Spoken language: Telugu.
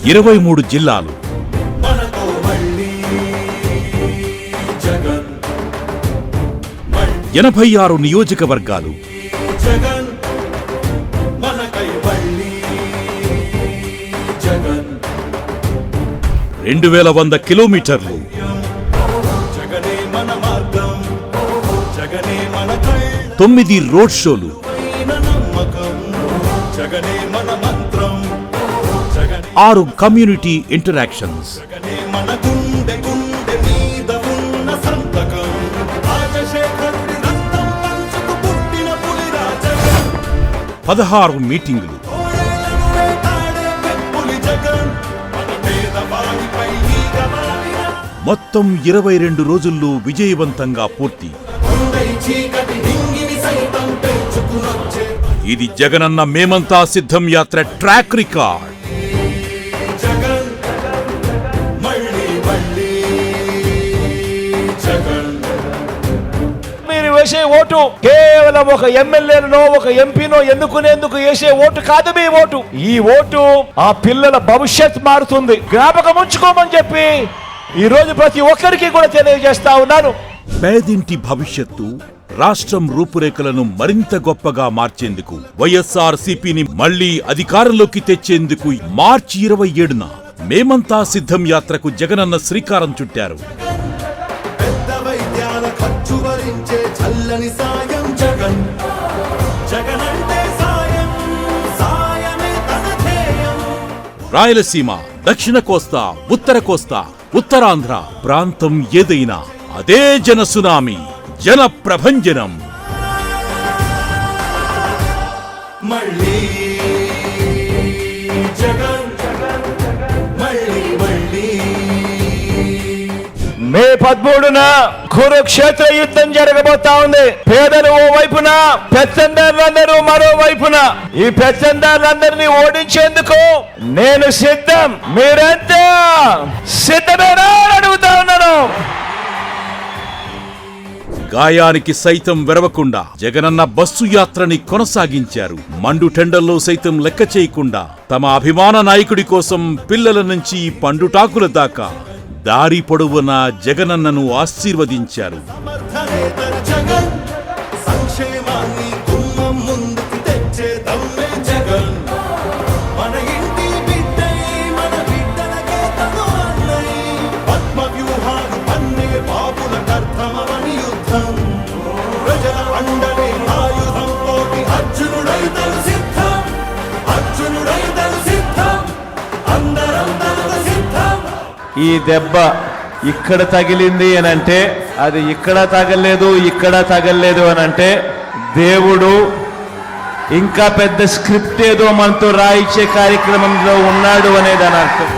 23 జిల్లాలు, 86 నియోజకవర్గాలు, 2100 కిలోమీటర్లు, 9 రోడ్ షోలు, 6 కమ్యూనిటీ ఇంటరాక్షన్స్, 16 మీటింగులు, మొత్తం 22 రోజుల్లో విజయవంతంగా పూర్తి. ఇది జగనన్న మేమంతా సిద్ధం యాత్ర ట్రాక్ రికార్డ్. మీరు వేసే ఓటు కేవలం ఒక ఎమ్మెల్యేనో ఒక ఎంపీనో ఎన్నుకునేందుకు వేసే ఓటు కాదు మీ ఓటు. ఈ ఓటు ఆ పిల్లల భవిష్యత్ మారుతుంది. జ్ఞాపకం ఉంచుకోమని చెప్పి ఈ రోజు ప్రతి ఒక్కరికి కూడా తెలియజేస్తా ఉన్నాను. పేదింటి భవిష్యత్తు, రాష్ట్రం రూపురేఖలను మరింత గొప్పగా మార్చేందుకు, వైఎస్ఆర్సీపీని మళ్లీ అధికారంలోకి తెచ్చేందుకు మార్చి 27న మేమంతా సిద్ధం యాత్రకు జగనన్న శ్రీకారం చుట్టారు. రాయలసీమ, దక్షిణ కోస్తా, ఉత్తర కోస్తా, ఉత్తరాంధ్ర ప్రాంతం ఏదైనా అదే జన సునామీ, జన ప్రభంజనం. మే 13న కురుక్షేత్ర యుద్ధం జరగబోతా ఉంది. పేదలు ఓ వైపున, పెత్తందారులందరూ మరో వైపున. ఈ పెత్తందారులందరినీ ఓడించేందుకు నేను సిద్ధం. మీరంతా సిద్ధమేనా అని అడుగుతా ఉన్నాను. గాయానికి సైతం వెరవకుండా జగనన్న బస్సు యాత్రని కొనసాగించారు. మండు టెండల్లో సైతం లెక్క చేయకుండా తమ అభిమాన నాయకుడి కోసం పిల్లల నుంచి పండుటాకుల దాకా దారి పొడవునా జగనన్నను ఆశీర్వదించారు. ఈ దెబ్బ ఇక్కడ తగిలింది అని అంటే, అది ఇక్కడ తగలేదు, ఇక్కడ తగలేదు అని అంటే, దేవుడు ఇంకా పెద్ద స్క్రిప్ట్ ఏదో మనతో రాయించే కార్యక్రమంలో ఉన్నాడు అనేది అని అర్థం.